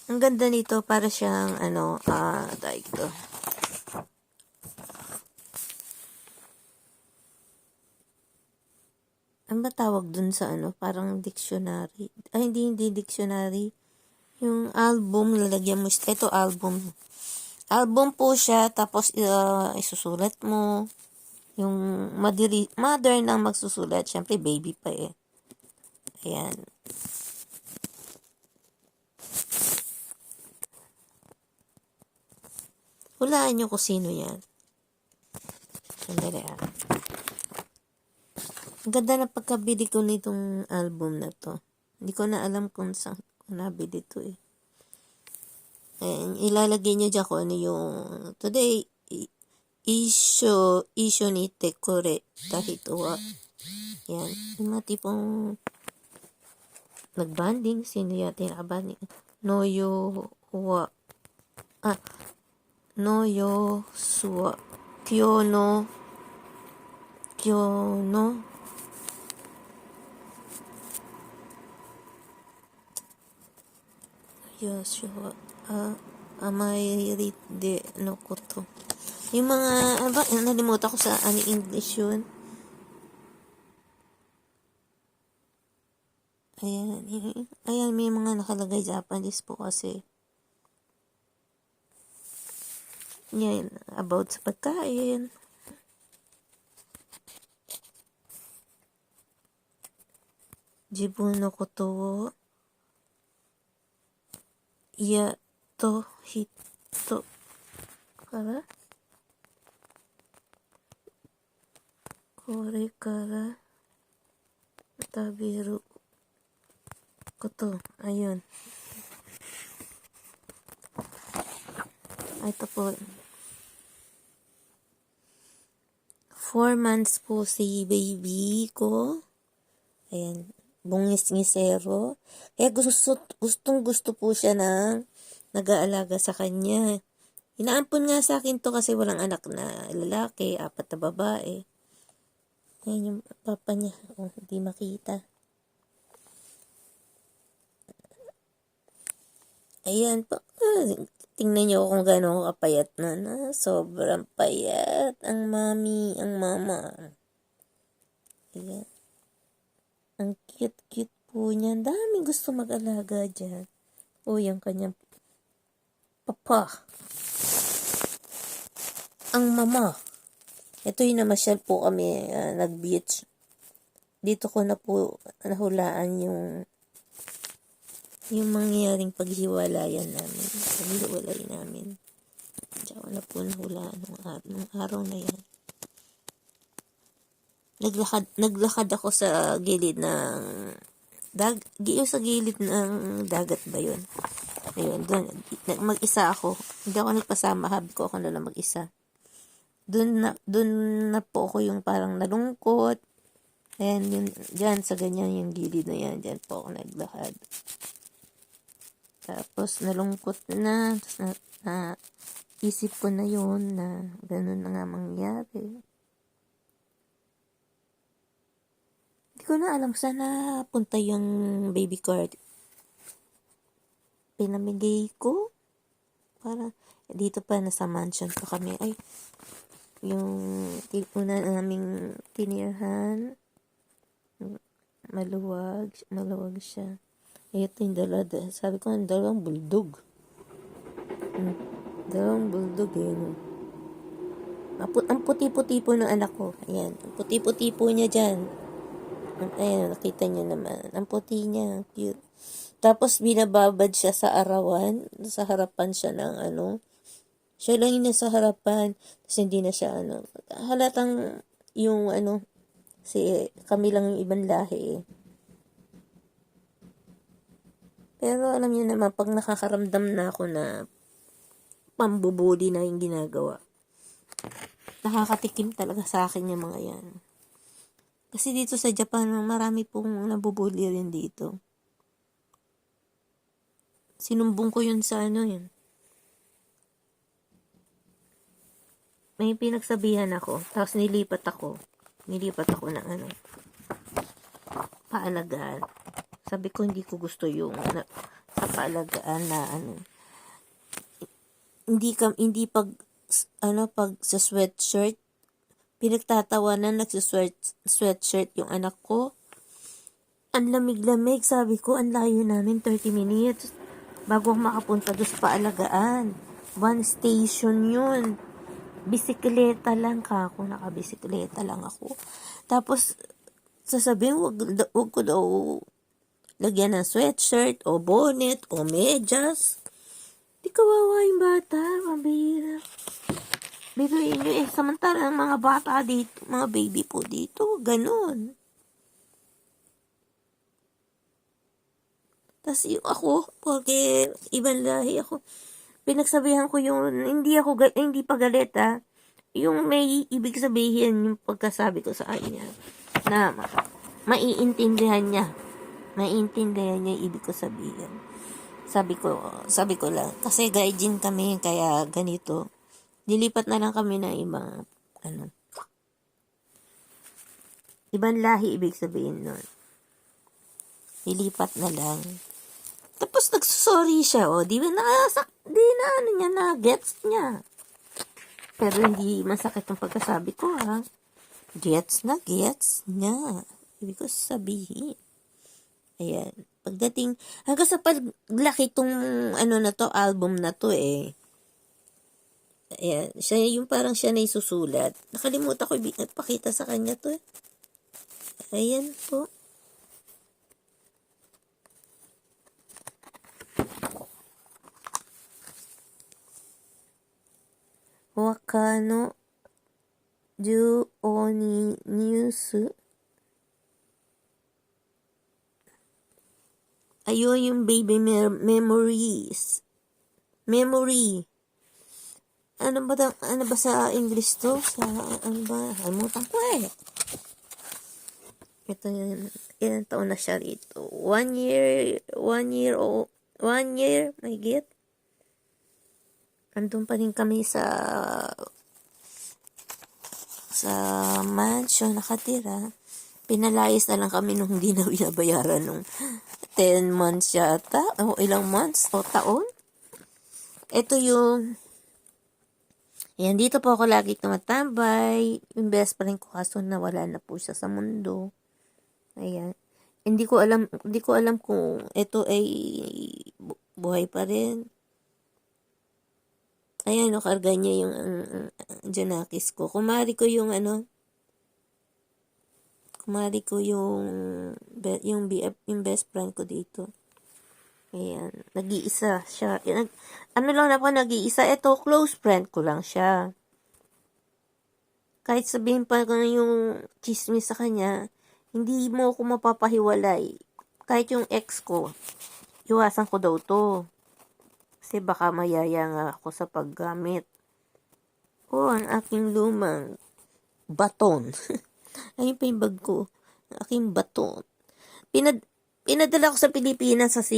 Ang ganda nito, para siyang, tawag ito. Ano ba tawag dun sa parang dictionary? Ay, hindi dictionary. Yung album, lalagyan mo, ito album. Album po siya, tapos isusulat mo. Yung mother na magsusulat, syempre baby pa eh. Ayan. Hulaan nyo kung sino yan. Sandali ah. Ang ganda na pagkabili ko nitong album na to. Hindi ko na alam kung saan ko nabili to eh. Ayan, ilalagay nyo dyan kung ano yung today, issue ni Tekore Tahitowa. Yan. Yung mga tipong nagbanding. Sino yata yung nakabanding? Noyo Suwa. Kyono. Yoshua. Amairide no koto. Yung mga, nalimutan ko sa English yun. Ayan, may mga nakalagay Japanese po kasi. Yan, about sa pagkain. Jibun no koto wo hito kara kore kara taberu koto. Ayun. Ito po. 4 months po si baby ko. Ayan. Bungis-ngisero. Kaya gustong gusto po siya ng nag-aalaga sa kanya. Inaampon nga sa akin to kasi walang anak na lalaki, 4 na babae. Ayan yung papa niya. Oh, hindi makita. Ayan po. Tingnan niyo kung gano'ng kapayat na. Sobrang payat. Ang mama. Ayan. Ang cute po niya. Daming gusto mag-alaga dyan. Ang kanyang papa. Ang mama. Ito yung namasyal po kami, nag-beach. Dito ko na po nahulaan yung mangyayaring paghiwalayan namin. Paghiwalay namin. Diyan ko na po nahulaan nung araw na yan. Naglakad ako sa gilid ng sa gilid ng dagat ba yun? Ayun, doon. Mag-isa ako. Hindi ako nagpasama. Habi ko ako na lang mag-isa. Doon na po ako yung parang nalungkot. Ayan, yun, dyan sa ganyan yung gilid na yan. Dyan po ako naglakad. Tapos nalungkot na. Tapos isip ko na yun na ganun na nga mangyari. Hindi ko na alam saan napunta yung baby card. Pinamigay ko. Para dito pa nasa mansion pa kami. Ay, yung tipo na naming tinirahan. Maluwag siya. Ito yung sabi ko, yung dalawang bulldog. Dalawang bulldog yun. Ang puti-puti po ng anak ko. Ayan, ang puti-puti po niya dyan. Ayan, nakita niyo naman. Ang puti niya, cute. Tapos binababad siya sa arawan. Sa harapan siya ng siya lang yung nasa harapan. Tapos hindi na siya halatang yung kami lang yung ibang lahi eh. Pero alam niyo naman, pag nakakaramdam na ako na pambubuli na yung ginagawa, nakakatikim talaga sa akin yung mga yan. Kasi dito sa Japan, marami pong nabubuli rin dito. Sinumbong ko yun sa yun. May pinagsabihan ako, tapos nilipat ako ng paalagaan. Sabi ko, hindi ko gusto yung paalagaan na hindi pag sa sweatshirt, pinagtatawanan sweatshirt yung anak ko. Ang lamig-lamig, sabi ko, ang layo namin, 30 minutes bago ako makapunta doon sa paalagaan. 1 station yun. Bisikleta lang ako, nakabisikleta lang ako. Tapos, sasabihin, wag ko daw lagyan ng sweatshirt, o bonnet, o medyas. Di kawawa yung bata, mabihira. Biruin nyo samantalang mga bata dito, mga baby po dito, ganun. Tapos yung ako, porque ibang lahi ako, pinagsabihan ko yung, hindi pa galit yung may ibig sabihin yung pagkasabi ko sa kanya, na maiintindihan niya yung ibig ko sabihin. Sabi ko lang, kasi gaijin kami, kaya ganito, nilipat na lang kami ng ibang lahi, ibig sabihin nun. Nilipat na lang. Tapos nagsorry siya, di ba na gets niya. Pero hindi masakit ang pagkasabi ko, Gets niya. Ibig ko sabihin. Ayan. Pagdating, hanggang sa paglaki tong album na to Ayan. Parang siya na isusulat. Nakalimutan ko ipakita sa kanya to Ayan po. Wakano Ju Oni News. Ayun yung baby memories. Memory. Ano ba sa English to? Halimutan ko Ito yun. Ilang taon na siya rito. 1 year, may get. Andun pa rin kami sa mansion nakatira. Pinalayas na lang kami nung hindi na binabayaran nung 10 months yata, o ilang months, o taon. Ito yan, dito po ako lagi tumatambay. Yung best friend ko, kaso nawala na po siya sa mundo. Ayan. Hindi ko alam kung ito ay buhay pa rin. Ayan, karga niya yung Janakis ko. Kumari ko yung yung best friend ko dito. Ayan, nag-iisa siya. Lang ako nag-iisa. Ito, close friend ko lang siya. Kahit sabihin pa ko yung chismis sa kanya, hindi mo ako mapapahiwalay. Kahit yung ex ko, iwasan ko daw to. Kasi baka mayaya nga ako sa paggamit. Ang aking lumang baton. Ayun pa yung bag ko. Aking baton. Pinadala ko sa Pilipinas sa